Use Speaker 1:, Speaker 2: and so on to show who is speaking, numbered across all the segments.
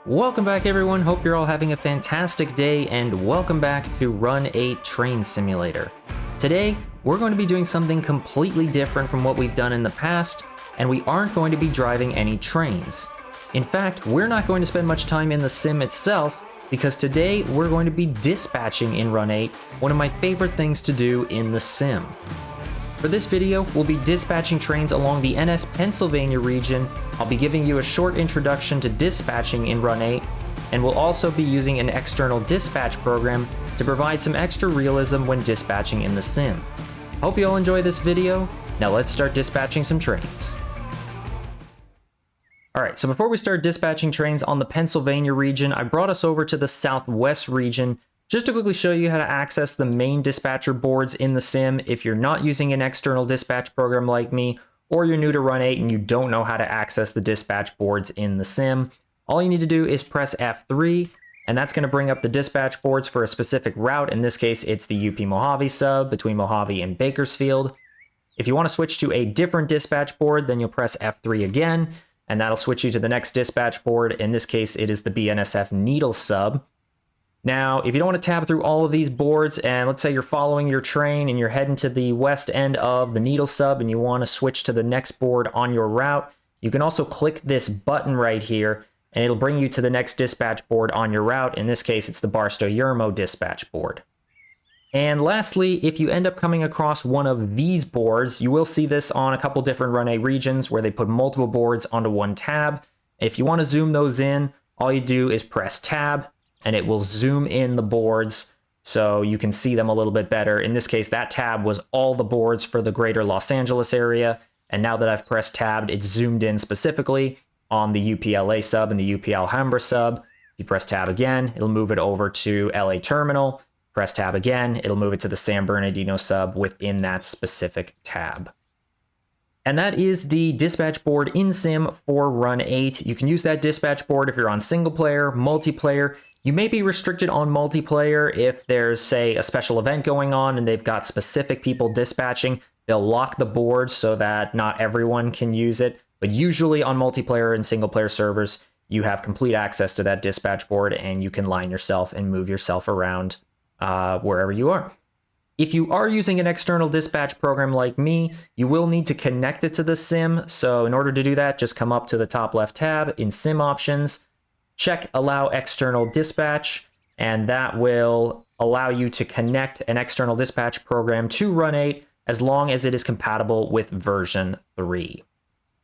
Speaker 1: Welcome back everyone, hope you're all having a fantastic day and welcome back to Run8 Train Simulator. Today, we're going to be doing something completely different from what we've done in the past, and we aren't going to be driving any trains. In fact, we're not going to spend much time in the sim itself, because today we're going to be dispatching in Run8, one of my favorite things to do in the sim. For this video, we'll be dispatching trains along the NS Pennsylvania region. I'll be giving you a short introduction to dispatching in Run8, and we'll also be using an external dispatch program to provide some extra realism when dispatching in the sim. Hope you all enjoy this video. Now let's start dispatching some trains. Alright, so before we start dispatching trains on the Pennsylvania region, I brought us over to the Southwest region just to quickly show you how to access the main dispatcher boards in the sim if you're not using an external dispatch program like me, or you're new to Run8 and you don't know how to access the dispatch boards in the sim. All you need to do is press F3, and that's going to bring up the dispatch boards for a specific route. In this case, it's the UP Mojave sub between Mojave and Bakersfield. If you want to switch to a different dispatch board, then you'll press F3 again, and that'll switch you to the next dispatch board. In this case, it is the BNSF Needle sub. Now, if you don't want to tab through all of these boards, and let's say you're following your train and you're heading to the west end of the Needle sub and you want to switch to the next board on your route, you can also click this button right here and it'll bring you to the next dispatch board on your route. In this case, it's the Barstow-Yermo dispatch board. And lastly, if you end up coming across one of these boards, you will see this on a couple different Run8 regions where they put multiple boards onto one tab. If you want to zoom those in, all you do is press tab, and it will zoom in the boards so you can see them a little bit better. In this case, that tab was all the boards for the greater Los Angeles area, and now that I've pressed tabbed, it's zoomed in specifically on the UPLA sub and the UP Alhambra sub. If you press tab again, it'll move it over to LA Terminal. Press tab again, it'll move it to the San Bernardino sub within that specific tab. And that is the dispatch board in sim for Run8. You can use that dispatch board if you're on single player, multiplayer. You may be restricted on multiplayer if there's, say, a special event going on and they've got specific people dispatching. They'll lock the board so that not everyone can use it. But usually on multiplayer and single player servers, you have complete access to that dispatch board and you can line yourself and move yourself around wherever you are. If you are using an external dispatch program like me, you will need to connect it to the sim. So in order to do that, just come up to the top left tab in Sim Options, check Allow External Dispatch, and that will allow you to connect an external dispatch program to Run8 as long as it is compatible with version 3.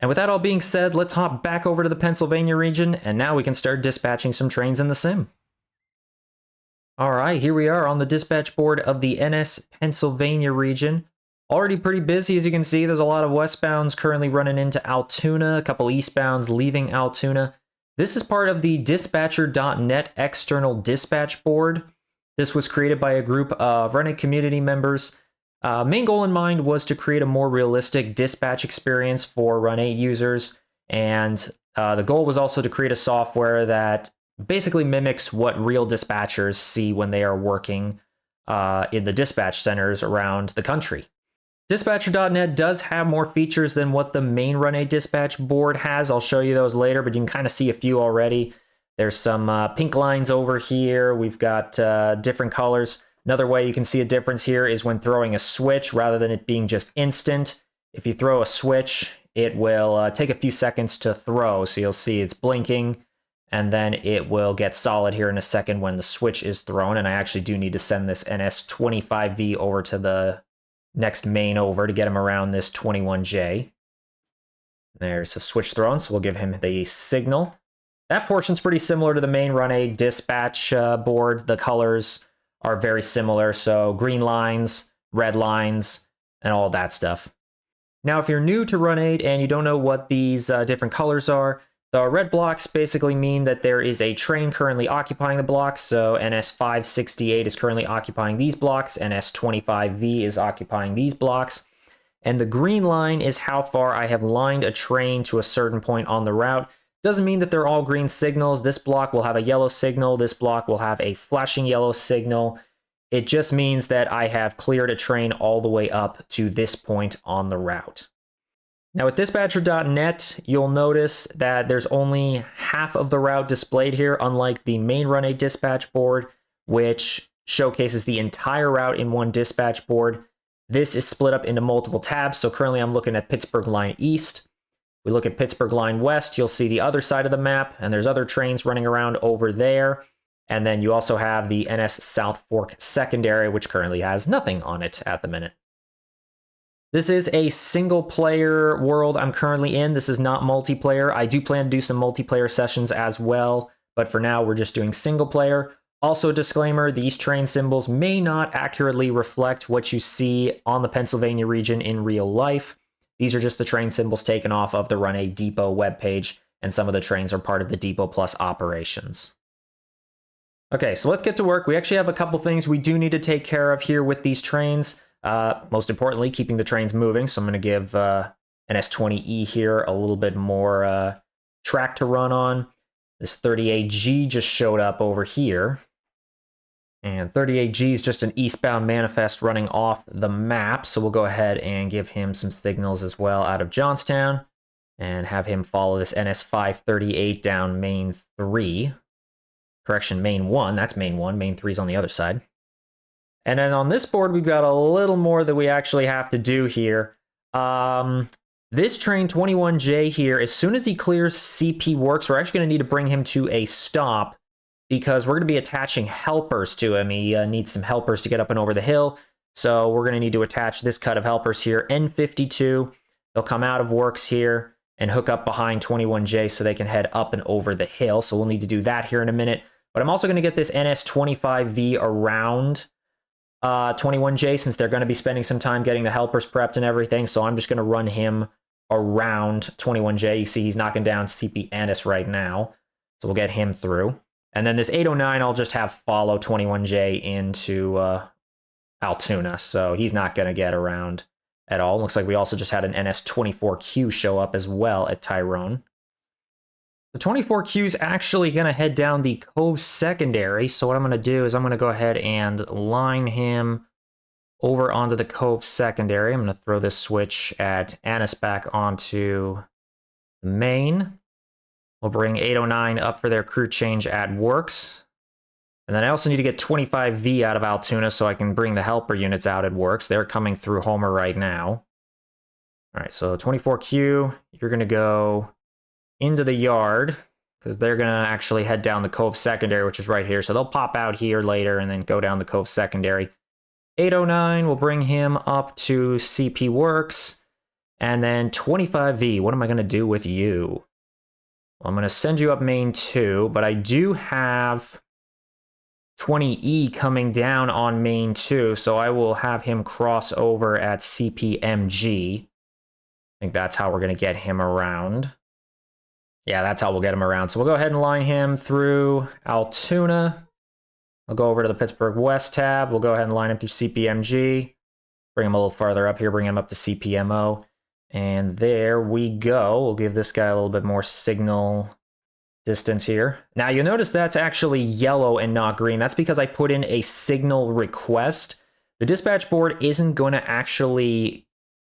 Speaker 1: And with that all being said, let's hop back over to the Pennsylvania region, and now we can start dispatching some trains in the sim. Alright, here we are on the dispatch board of the NS Pennsylvania region. Already pretty busy, as you can see. There's a lot of westbounds currently running into Altoona, a couple eastbounds leaving Altoona. This is part of the dispatcher.net external dispatch board. This was created by a group of Run8 community members. Main goal in mind was to create a more realistic dispatch experience for Run8 users, and the goal was also to create a software that basically mimics what real dispatchers see when they are working in the dispatch centers around the country. Dispatcher.net does have more features than what the main Run8 dispatch board has. I'll show you those later, but you can kind of see a few already. There's some pink lines over here. We've got different colors. Another way you can see a difference here is when throwing a switch rather than it being just instant. If you throw a switch, it will take a few seconds to throw. So you'll see it's blinking, and then it will get solid here in a second when the switch is thrown. And I actually do need to send this NS25V over to the next main over to get him around this 21J. There's a switch thrown, so we'll give him the signal. That portion's pretty similar to the main Run8 dispatch board. The colors are very similar, so green lines, red lines, and all that stuff. Now, if you're new to Run8 and you don't know what these different colors are, the red blocks basically mean that there is a train currently occupying the blocks. So NS568 is currently occupying these blocks. NS25V is occupying these blocks. And the green line is how far I have lined a train to a certain point on the route. Doesn't mean that they're all green signals. This block will have a yellow signal. This block will have a flashing yellow signal. It just means that I have cleared a train all the way up to this point on the route. Now with dispatcher.net, you'll notice that there's only half of the route displayed here, unlike the main Run8 dispatch board, which showcases the entire route in one dispatch board. This is split up into multiple tabs, so currently I'm looking at Pittsburgh Line East. We look at Pittsburgh Line West, you'll see the other side of the map, and there's other trains running around over there. And then you also have the NS South Fork Secondary, which currently has nothing on it at the minute. This is a single player world I'm currently in. This is not multiplayer. I do plan to do some multiplayer sessions as well, but for now we're just doing single player. Also, disclaimer, these train symbols may not accurately reflect what you see on the Pennsylvania region in real life. These are just the train symbols taken off of the Run8 Depot webpage, and some of the trains are part of the Depot Plus operations. Okay, so let's get to work. We actually have a couple things we do need to take care of here with these trains. Most importantly, keeping the trains moving. So I'm going to give NS20E here a little bit more track to run on. This 38G just showed up over here. And 38G is just an eastbound manifest running off the map. So we'll go ahead and give him some signals as well out of Johnstown. And have him follow this NS538 down Main 3. Correction, Main 1. That's Main 1. Main 3 is on the other side. And then on this board, we've got a little more that we actually have to do here. This train 21J here, as soon as he clears CP Works, we're actually going to need to bring him to a stop because we're going to be attaching helpers to him. He needs some helpers to get up and over the hill. So we're going to need to attach this cut of helpers here, N52. They'll come out of Works here and hook up behind 21J so they can head up and over the hill. So we'll need to do that here in a minute. But I'm also going to get this NS25V around 21J since they're going to be spending some time getting the helpers prepped and everything. So I'm just going to run him around 21J. You see he's knocking down CP Andis right now. So we'll get him through. And then this 809 I'll just have follow 21J into Altoona. So he's not going to get around at all. Looks like we also just had an NS24Q show up as well at Tyrone. The 24Q is actually going to head down the Cove Secondary. So what I'm going to do is I'm going to go ahead and line him over onto the Cove Secondary. I'm going to throw this switch at Annis back onto the main. We'll bring 809 up for their crew change at Works. And then I also need to get 25V out of Altoona so I can bring the helper units out at Works. They're coming through Homer right now. All right, so 24Q, you're going to go into the yard because they're going to actually head down the Cove Secondary, which is right here. So they'll pop out here later and then go down the Cove Secondary. 809 will bring him up to CP Works. And then 25V, what am I going to do with you? Well, I'm going to send you up Main 2, but I do have 20E coming down on Main 2, so I will have him cross over at CPMG. I think that's how we're going to get him around. Yeah, that's how we'll get him around. So we'll go ahead and line him through Altoona. I'll go over to the Pittsburgh West tab. We'll go ahead and line him through CPMG. Bring him a little farther up here, bring him up to CPMO. And there we go. We'll give this guy a little bit more signal distance here. Now you'll notice that's actually yellow and not green. That's because I put in a signal request. The dispatch board isn't going to actually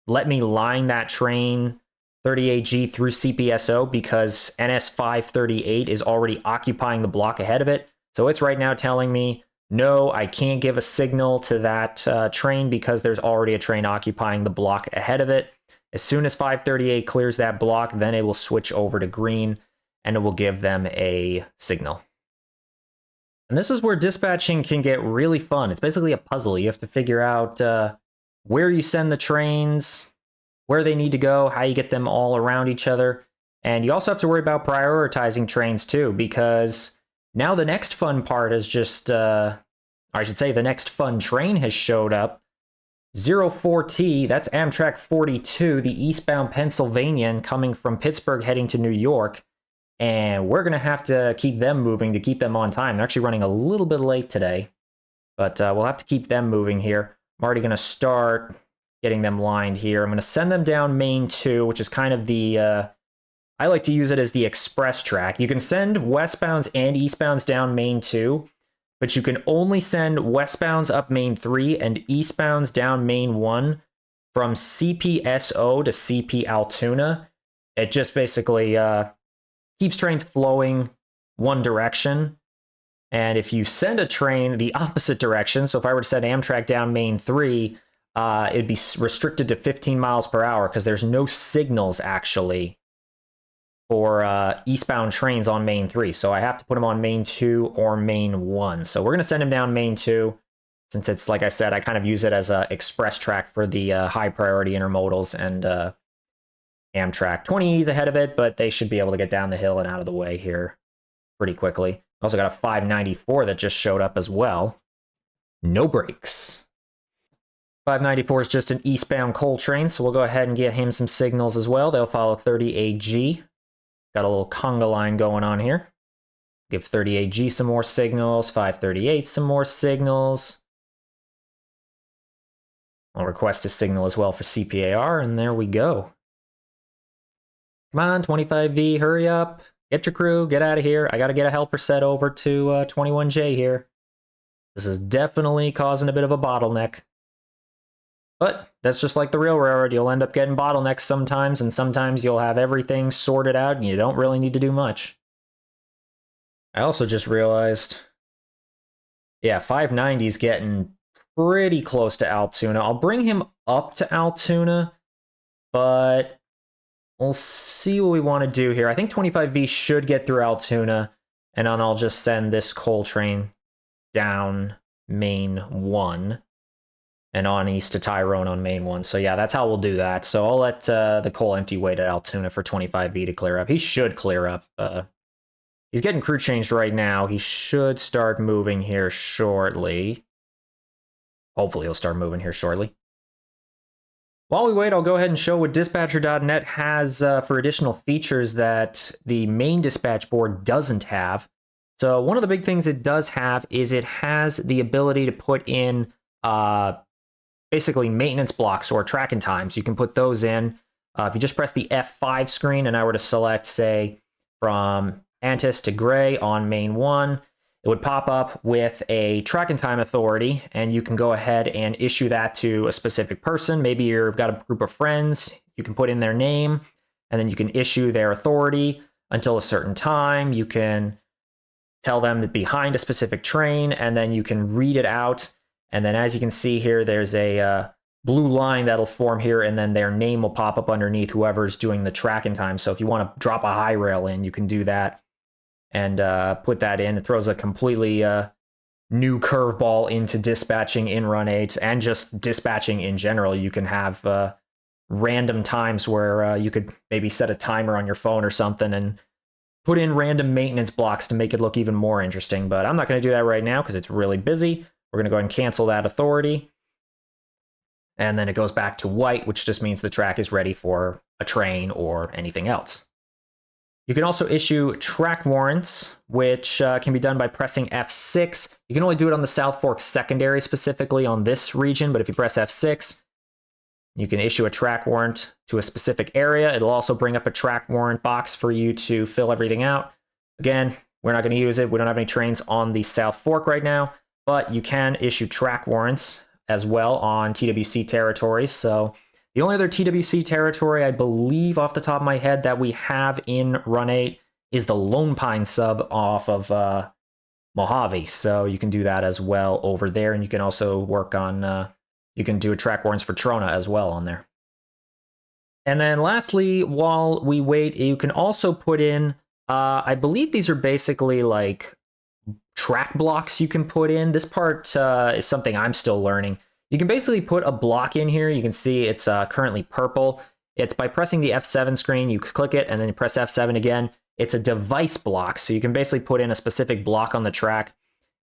Speaker 1: let me line that train 38G through CPSO because NS538 is already occupying the block ahead of it. So it's right now telling me, no, I can't give a signal to that train because there's already a train occupying the block ahead of it. As soon as 538 clears that block, then it will switch over to green and it will give them a signal. And this is where dispatching can get really fun. It's basically a puzzle. You have to figure out where you send the trains, where they need to go, how you get them all around each other. And you also have to worry about prioritizing trains too, because now the next fun part is just, I should say the next fun train has showed up. 04T, that's Amtrak 42, the eastbound Pennsylvanian coming from Pittsburgh heading to New York. And we're going to have to keep them moving to keep them on time. They're actually running a little bit late today, but we'll have to keep them moving here. I'm already going to start getting them lined here. I'm going to send them down Main 2, which is kind of the, I like to use it as the express track. You can send westbounds and eastbounds down Main 2, but you can only send westbounds up Main 3 and eastbounds down Main 1 from CPSO to CP Altoona, it just basically keeps trains flowing one direction. And if you send a train the opposite direction, so if I were to send Amtrak down Main 3, it'd be restricted to 15 miles per hour because there's no signals actually for eastbound trains on Main 3. So I have to put them on Main 2 or Main 1. So we're going to send him down Main 2 since it's, like I said, I kind of use it as an express track for the high priority intermodals and Amtrak. 20 is ahead of it, but they should be able to get down the hill and out of the way here pretty quickly. Also got a 594 that just showed up as well. No brakes. 594 is just an eastbound coal train, so we'll go ahead and get him some signals as well. They'll follow 30 AG. Got a little conga line going on here. Give 30 AG some more signals, 538 some more signals. I'll request a signal as well for CPAR, and there we go. Come on, 25V, hurry up. Get your crew, get out of here. I got to get a helper set over to 21J here. This is definitely causing a bit of a bottleneck. But that's just like the real railroad. You'll end up getting bottlenecks sometimes, and sometimes you'll have everything sorted out and you don't really need to do much. I also just realized, yeah, 590 is getting pretty close to Altoona. I'll bring him up to Altoona, but we'll see what we want to do here. I think 25V should get through Altoona, and then I'll just send this coal train down Main 1 and on east to Tyrone on Main 1. So yeah, that's how we'll do that. So I'll let the coal empty wait at Altoona for 25V to clear up. He should clear up. He's getting crew changed right now. He should start moving here shortly. Hopefully he'll start moving here shortly. While we wait, I'll go ahead and show what dispatcher.net has for additional features that the main dispatch board doesn't have. So one of the big things it does have is it has the ability to put in basically maintenance blocks or tracking times. You can put those in. If you just press the F5 screen and I were to select, say, from Antis to Gray on Main 1, it would pop up with a tracking time authority, and you can go ahead and issue that to a specific person. Maybe you've got a group of friends, you can put in their name, and then you can issue their authority until a certain time. You can tell them to be behind a specific train, and then you can read it out. And then as you can see here, there's a blue line that'll form here, and then their name will pop up underneath whoever's doing the tracking time. So if you want to drop a high rail in, you can do that and put that in. It throws a completely new curveball into dispatching in Run8 and just dispatching in general. You can have random times where you could maybe set a timer on your phone or something and put in random maintenance blocks to make it look even more interesting. But I'm not going to do that right now because it's really busy. We're going to go ahead and cancel that authority. And then it goes back to white, which just means the track is ready for a train or anything else. You can also issue track warrants, which can be done by pressing F6. You can only do it on the South Fork secondary, specifically on this region, but if you press F6, you can issue a track warrant to a specific area. It'll also bring up a track warrant box for you to fill everything out. Again, we're not going to use it. We don't have any trains on the South Fork right now, but you can issue track warrants as well on TWC territories. So the only other TWC territory, I believe off the top of my head, that we have in Run8 is the Lone Pine sub off of Mojave. So you can do that as well over there. And you can also work on, you can do a track warrants for Trona as well on there. And then lastly, while we wait, you can also put in, I believe these are basically like track blocks you can put in. This part is something I'm still learning. You can basically put a block in here. You can see it's currently purple. It's by pressing the F7 screen, you click it and then you press F7 again. It's a device block. So you can basically put in a specific block on the track.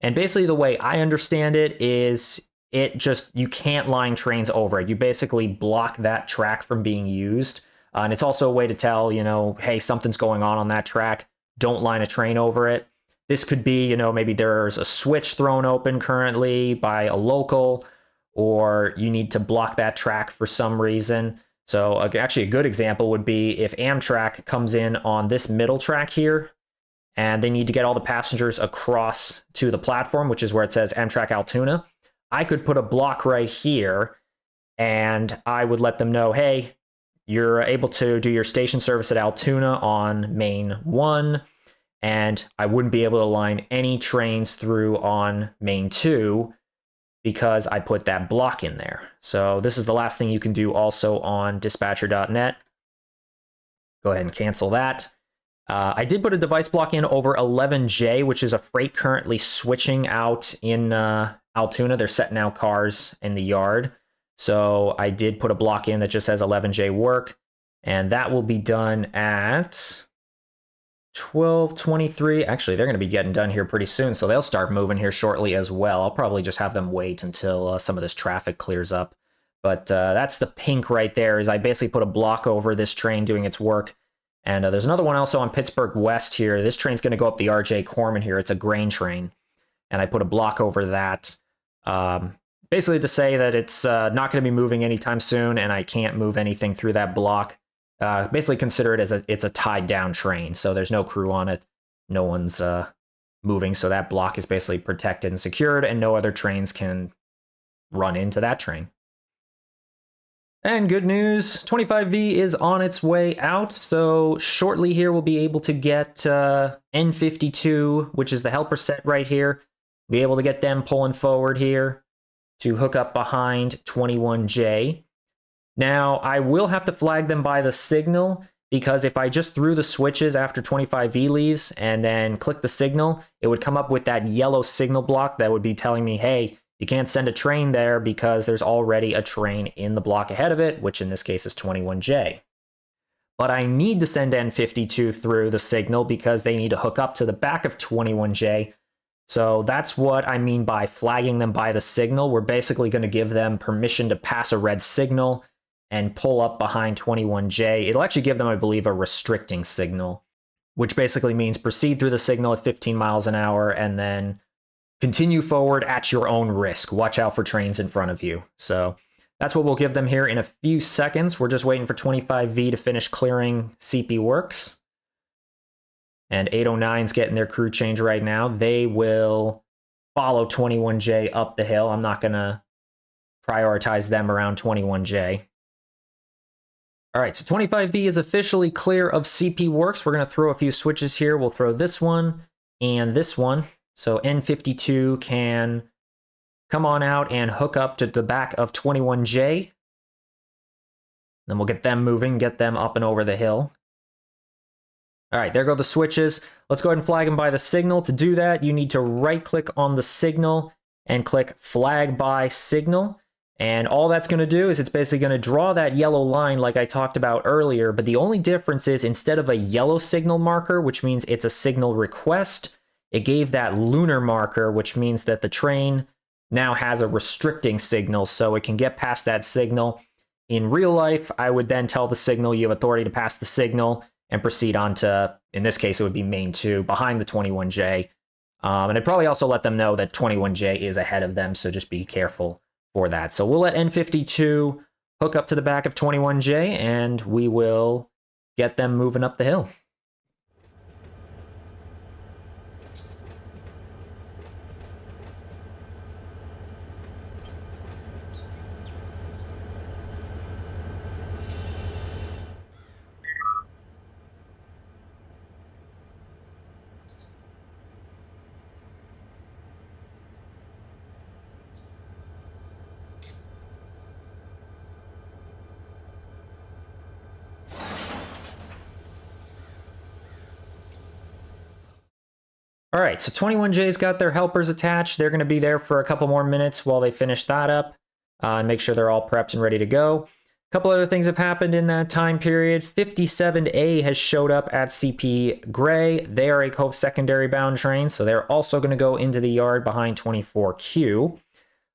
Speaker 1: And basically the way I understand it is you can't line trains over it. You basically block that track from being used. And it's also a way to tell, hey, something's going on that track. Don't line a train over it. This could be, maybe there's a switch thrown open currently by a local, or you need to block that track for some reason. So actually a good example would be if Amtrak comes in on this middle track here, and they need to get all the passengers across to the platform, which is where it says Amtrak Altoona. I could put a block right here, and I would let them know, hey, you're able to do your station service at Altoona on main 1, and I wouldn't be able to line any trains through on main 2 because I put that block in there. So this is the last thing you can do also on dispatcher.net. Go ahead and cancel that. I did put a device block in over 11J, which is a freight currently switching out in Altoona. They're setting out cars in the yard. So I did put a block in that just says 11J work, and that will be done at 12:23. Actually, they're going to be getting done here pretty soon, so they'll start moving here shortly as well. I'll probably just have them wait until some of this traffic clears up. But that's the pink right there, is I basically put a block over this train doing its work. And there's another one also on Pittsburgh West here. This train's going to go up the R.J. Corman here. It's a grain train. And I put a block over that. Basically to say that it's not going to be moving anytime soon, and I can't move anything through that block. Basically consider it as it's a tied down train, so there's no crew on it. No one's moving, so that block is basically protected and secured, and no other trains can run into that train. And good news, 25V is on its way out, so shortly here we'll be able to get N52, which is the helper set right here. Be able to get them pulling forward here to hook up behind 21J. Now, I will have to flag them by the signal, because if I just threw the switches after 25V leaves and then click the signal, it would come up with that yellow signal block that would be telling me, hey, you can't send a train there because there's already a train in the block ahead of it, which in this case is 21J. But I need to send N52 through the signal because they need to hook up to the back of 21J. So that's what I mean by flagging them by the signal. We're basically going to give them permission to pass a red signal and pull up behind 21J. It'll actually give them, I believe, a restricting signal, which basically means proceed through the signal at 15 miles an hour and then continue forward at your own risk. Watch out for trains in front of you. So that's what we'll give them here in a few seconds. We're just waiting for 25V to finish clearing CP Works. And 809's getting their crew change right now. They will follow 21J up the hill. I'm not going to prioritize them around 21J. All right, so 25V is officially clear of CP Works. We're going to throw a few switches here. We'll throw this one and this one. So N52 can come on out and hook up to the back of 21J. Then we'll get them moving, get them up and over the hill. All right, there go the switches. Let's go ahead and flag them by the signal. To do that, you need to right-click on the signal and click Flag by Signal. And all that's going to do is it's basically going to draw that yellow line like I talked about earlier, but the only difference is instead of a yellow signal marker, which means it's a signal request, it gave that lunar marker, which means that the train now has a restricting signal, so it can get past that signal. In real life, I would then tell the signal you have authority to pass the signal and proceed on to, in this case, it would be main 2 behind the 21J. And I'd probably also let them know that 21J is ahead of them, so just be careful for that. So we'll let N52 hook up to the back of 21J, and we will get them moving up the hill. All right, so 21J's got their helpers attached. They're going to be there for a couple more minutes while they finish that up and make sure they're all prepped and ready to go. A couple other things have happened in that time period. 57A has showed up at CP Gray. They are a Cove secondary bound train, so they're also going to go into the yard behind 24Q.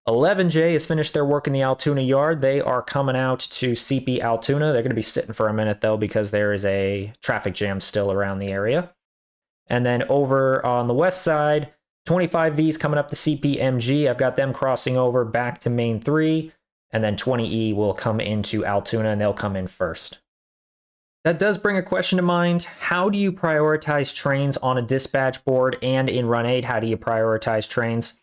Speaker 1: 11J has finished their work in the Altoona yard. They are coming out to CP Altoona. They're going to be sitting for a minute, though, because there is a traffic jam still around the area. And then over on the west side, 25V's coming up to CPMG. I've got them crossing over back to main 3. And then 20E will come into Altoona, and they'll come in first. That does bring a question to mind. How do you prioritize trains on a dispatch board and in Run8? How do you prioritize trains?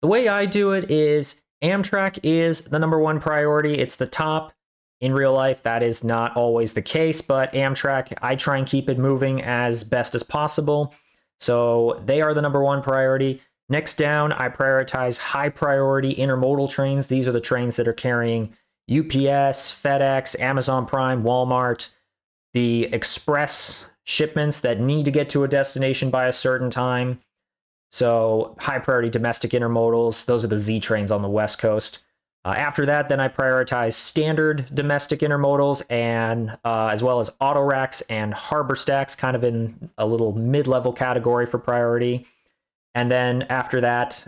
Speaker 1: The way I do it is Amtrak is the #1 priority. It's the top. In real life, that is not always the case, but Amtrak, I try and keep it moving as best as possible. So they are the #1 priority. Next down, I prioritize high priority intermodal trains. These are the trains that are carrying UPS, FedEx, Amazon Prime, Walmart, the express shipments that need to get to a destination by a certain time. So high priority domestic intermodals, those are the Z trains on the West Coast. After that, then I prioritize standard domestic intermodals and as well as auto racks and harbor stacks, kind of in a little mid-level category for priority. And then after that,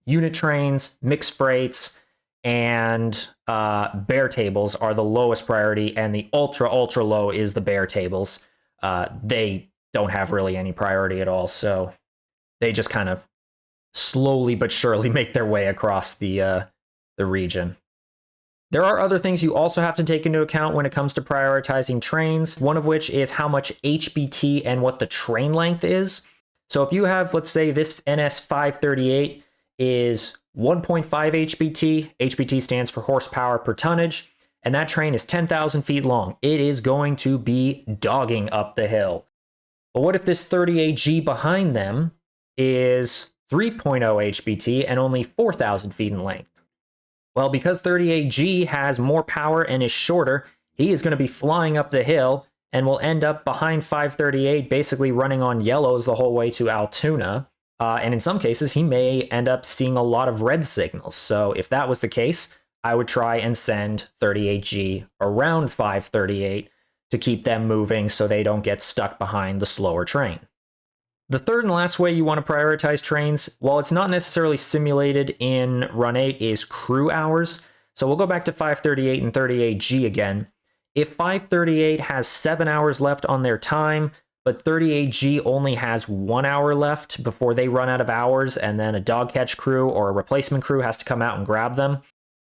Speaker 1: unit trains, mixed freights, and bear tables are the lowest priority, and the ultra low is the bear tables. They don't have really any priority at all, so they just kind of slowly but surely make their way across the region. There are other things you also have to take into account when it comes to prioritizing trains, one of which is how much HBT and what the train length is. So if you have, let's say this NS 538 is 1.5 HBT, HBT stands for horsepower per tonnage, and that train is 10,000 feet long. It is going to be dogging up the hill. But what if this 38G behind them is 3.0 HBT and only 4,000 feet in length? Well, because 38G has more power and is shorter, he is going to be flying up the hill and will end up behind 538, basically running on yellows the whole way to Altoona. And in some cases, he may end up seeing a lot of red signals. So if that was the case, I would try and send 38G around 538 to keep them moving so they don't get stuck behind the slower train. The third and last way you want to prioritize trains, while it's not necessarily simulated in Run8, is crew hours. So we'll go back to 538 and 38G again. If 538 has 7 hours left on their time, but 38G only has 1 hour left before they run out of hours, and then a dog catch crew or a replacement crew has to come out and grab them,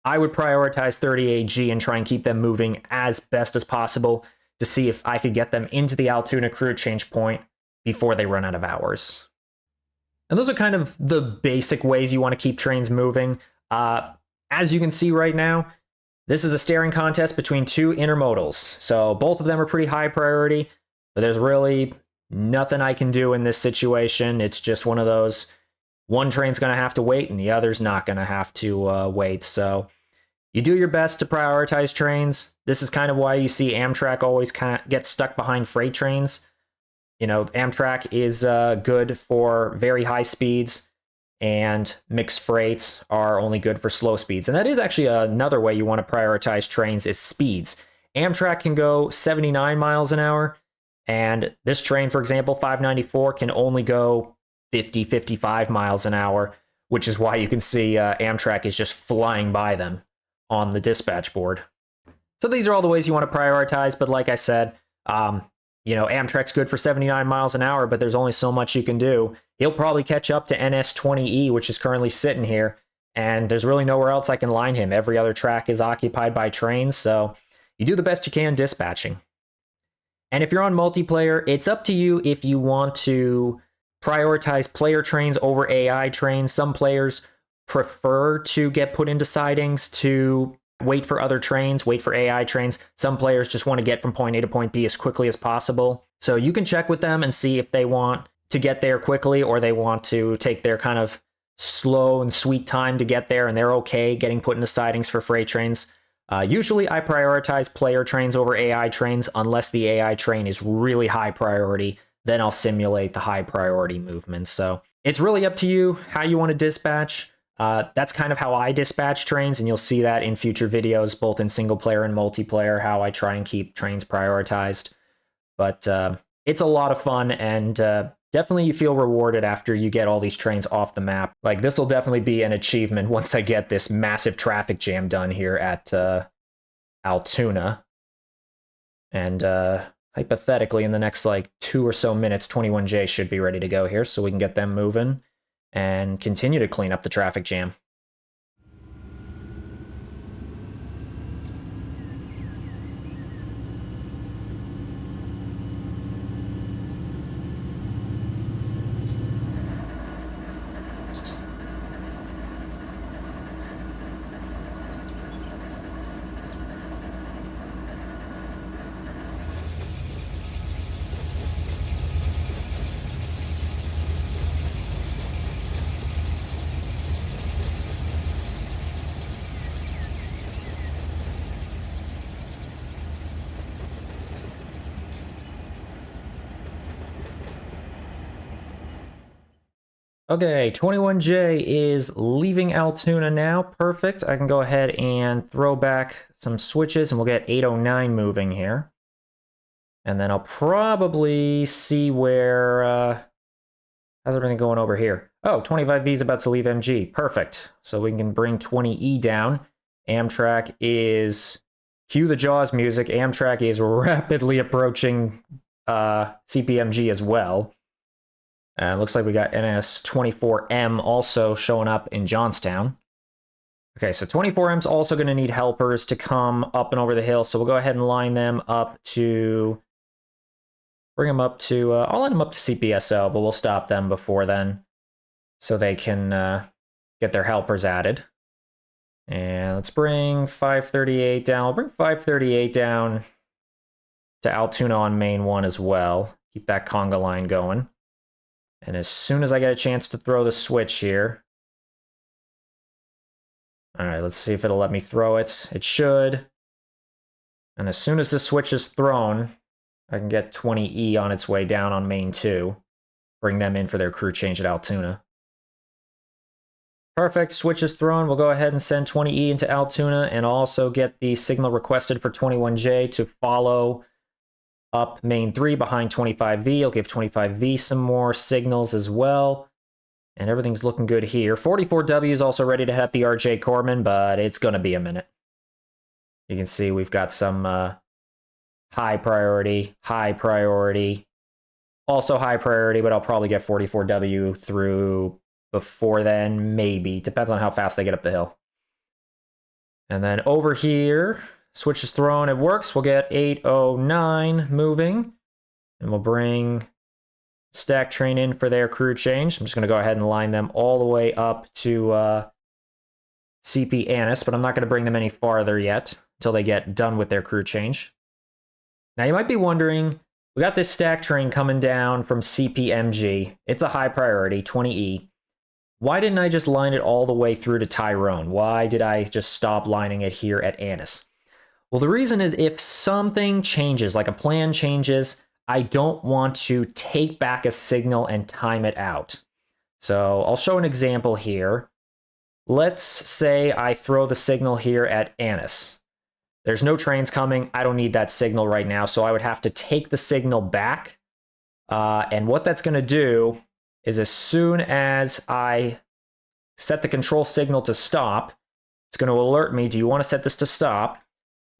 Speaker 1: I would prioritize 38G and try and keep them moving as best as possible to see if I could get them into the Altoona crew change point before they run out of hours. And those are kind of the basic ways you want to keep trains moving. As you can see right now, this is a staring contest between two intermodals. So both of them are pretty high priority, but there's really nothing I can do in this situation. It's just one of those, one train's going to have to wait and the other's not going to have to wait. So you do your best to prioritize trains. This is kind of why you see Amtrak always kind of get stuck behind freight trains. You know, Amtrak is good for very high speeds, and mixed freights are only good for slow speeds. And that is actually another way you want to prioritize trains is speeds. Amtrak can go 79 miles an hour, and this train, for example, 594, can only go 50, 55 miles an hour, which is why you can see Amtrak is just flying by them on the dispatch board. So these are all the ways you want to prioritize, but like I said, you know, Amtrak's good for 79 miles an hour, but there's only so much you can do. He'll probably catch up to NS20E, which is currently sitting here, and there's really nowhere else I can line him. Every other track is occupied by trains, so you do the best you can dispatching. And if you're on multiplayer, it's up to you if you want to prioritize player trains over AI trains. Some players prefer to get put into sidings to wait for other trains, wait for AI trains. Some players just want to get from point A to point B as quickly as possible. So you can check with them and see if they want to get there quickly or they want to take their kind of slow and sweet time to get there and they're okay getting put into sidings for freight trains. Usually I prioritize player trains over AI trains unless the AI train is really high priority. Then I'll simulate the high priority movements. So it's really up to you how you want to dispatch. That's kind of how I dispatch trains, and you'll see that in future videos, both in single player and multiplayer, how I try and keep trains prioritized. But it's a lot of fun, and definitely you feel rewarded after you get all these trains off the map. Like, this will definitely be an achievement once I get this massive traffic jam done here at Altoona. And hypothetically, in the next, like, 2 or so minutes, 21J should be ready to go here, so we can get them moving and continue to clean up the traffic jam. Okay, 21J is leaving Altoona now. Perfect. I can go ahead and throw back some switches and we'll get 809 moving here. And then I'll probably see where, how's everything going over here? Oh, 25V is about to leave MG. Perfect. So we can bring 20E down. Amtrak is, cue the Jaws music. Amtrak is rapidly approaching CPMG as well. Looks like we got NS24M also showing up in Johnstown. Okay, so 24M's also going to need helpers to come up and over the hill, so we'll go ahead and line them up to... Bring them up to... I'll line them up to CPSO, but we'll stop them before then, so they can get their helpers added. And let's bring 538 down. I'll bring 538 down to Altoona on main 1 as well. Keep that conga line going. And as soon as I get a chance to throw the switch here... Alright, let's see if it'll let me throw it. It should. And as soon as the switch is thrown, I can get 20E on its way down on main 2. Bring them in for their crew change at Altoona. Perfect, switch is thrown. We'll go ahead and send 20E into Altoona and also get the signal requested for 21J to follow up main 3 behind 25V. I'll give 25V some more signals as well. And everything's looking good here. 44W is also ready to head up the RJ Corman, but it's going to be a minute. You can see we've got some high priority, also high priority, but I'll probably get 44W through before then, maybe. Depends on how fast they get up the hill. And then over here... Switch is thrown, it works. We'll get 809 moving. And we'll bring stack train in for their crew change. I'm just going to go ahead and line them all the way up to CP Annis, but I'm not going to bring them any farther yet until they get done with their crew change. Now you might be wondering, we got this stack train coming down from CPMG. It's a high priority, 20E. Why didn't I just line it all the way through to Tyrone? Why did I just stop lining it here at Annis? Well, the reason is if something changes, like a plan changes, I don't want to take back a signal and time it out. So I'll show an example here. Let's say I throw the signal here at Annis. There's no trains coming. I don't need that signal right now, so I would have to take the signal back. And what that's going to do is as soon as I set the control signal to stop, it's going to alert me, do you want to set this to stop?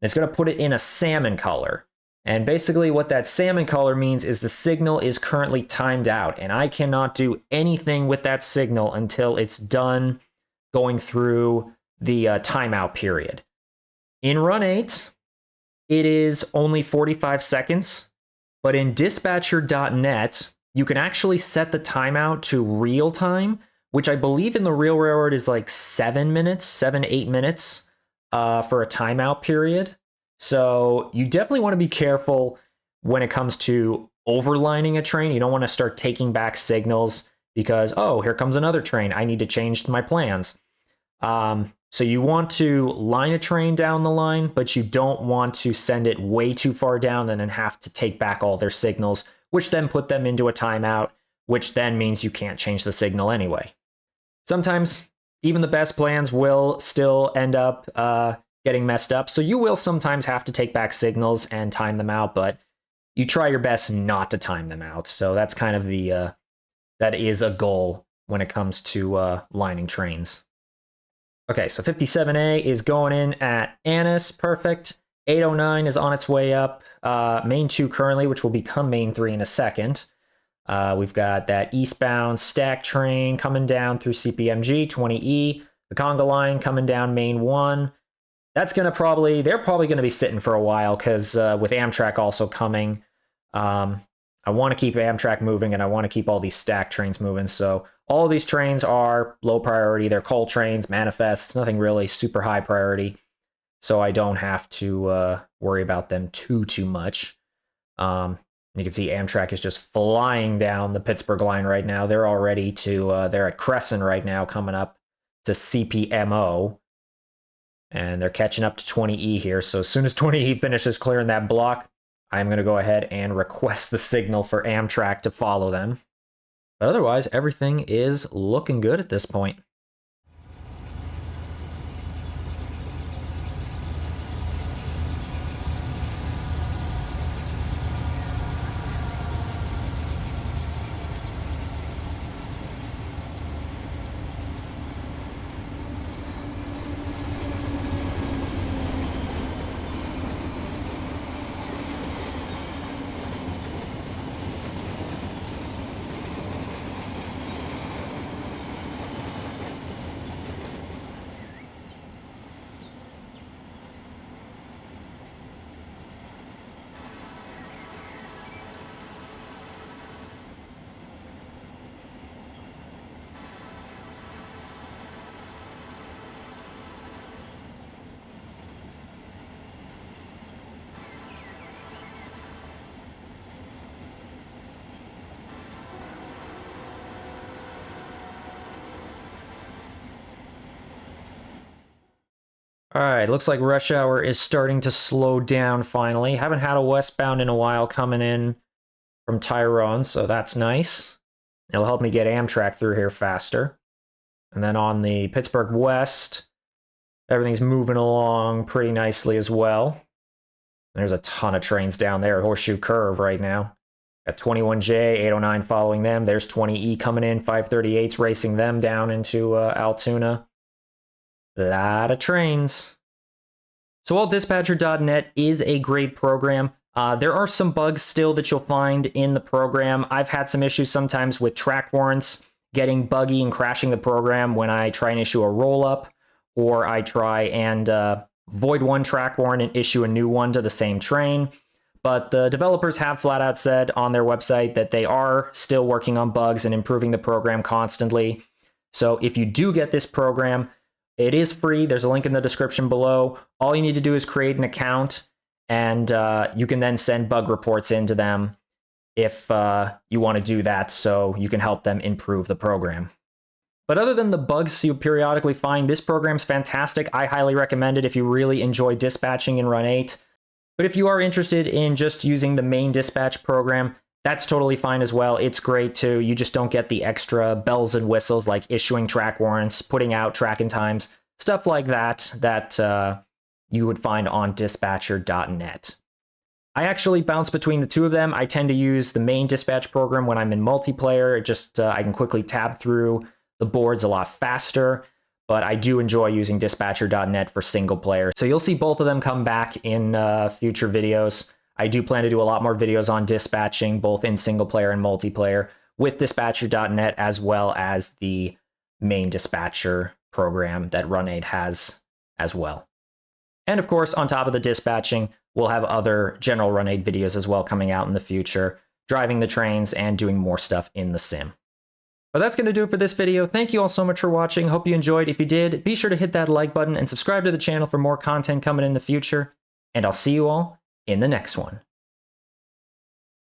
Speaker 1: It's going to put it in a salmon color. And basically what that salmon color means is the signal is currently timed out, and I cannot do anything with that signal until it's done going through the timeout period. In Run8, it is only 45 seconds, but in dispatcher.net, you can actually set the timeout to real time, which I believe in the real railroad is like 7 minutes, 8 minutes. For a timeout period. So you definitely want to be careful when it comes to overlining a train. You don't want to start taking back signals because, oh, here comes another train. I need to change my plans. So you want to line a train down the line, but you don't want to send it way too far down and then have to take back all their signals, which then put them into a timeout, which then means you can't change the signal anyway. Sometimes even the best plans will still end up getting messed up. So you will sometimes have to take back signals and time them out, but you try your best not to time them out. So that's kind of the, that is a goal when it comes to lining trains. Okay, so 57A is going in at Annis, perfect. 809 is on its way up. Main 2 currently, which will become main 3 in a second. We've got that eastbound stack train coming down through CPMG, 20E. The conga line coming down main 1. That's going to they're probably going to be sitting for a while because with Amtrak also coming, I want to keep Amtrak moving and I want to keep all these stack trains moving. So all of these trains are low priority. They're coal trains, manifests, nothing really super high priority. So I don't have to worry about them too much. You can see Amtrak is just flying down the Pittsburgh line right now. They're already they're at Crescent right now, coming up to CPMO. And they're catching up to 20E here. So as soon as 20E finishes clearing that block, I'm going to go ahead and request the signal for Amtrak to follow them. But otherwise, everything is looking good at this point. Alright, looks like rush hour is starting to slow down finally. Haven't had a westbound in a while coming in from Tyrone, so that's nice. It'll help me get Amtrak through here faster. And then on the Pittsburgh West, everything's moving along pretty nicely as well. There's a ton of trains down there at Horseshoe Curve right now. Got 21J, 809 following them. There's 20E coming in, 538's racing them down into Altoona. A lot of trains. So while dispatcher.net is a great program, there are some bugs still that you'll find in the program. I've had some issues sometimes with track warrants getting buggy and crashing the program when I try and issue a roll-up, or I try and void one track warrant and issue a new one to the same train. But the developers have flat out said on their website that they are still working on bugs and improving the program constantly. So if you do get this program, it is free. There's a link in the description below. All you need to do is create an account, and you can then send bug reports into them if you want to do that, so you can help them improve the program. But other than the bugs you periodically find, this program's fantastic. I highly recommend it if you really enjoy dispatching in Run8. But if you are interested in just using the main dispatch program, that's totally fine as well. It's great too. You just don't get the extra bells and whistles like issuing track warrants, putting out tracking times, stuff like that you would find on dispatcher.net. I actually bounce between the two of them. I tend to use the main dispatch program when I'm in multiplayer. It just I can quickly tab through the boards a lot faster, but I do enjoy using dispatcher.net for single player. So you'll see both of them come back in future videos. I do plan to do a lot more videos on dispatching, both in single player and multiplayer, with dispatcher.net as well as the main dispatcher program that Run8 has as well. And of course, on top of the dispatching, we'll have other general Run8 videos as well coming out in the future, driving the trains and doing more stuff in the sim. But that's going to do it for this video. Thank you all so much for watching. Hope you enjoyed. If you did, be sure to hit that like button and subscribe to the channel for more content coming in the future. And I'll see you all in the next one.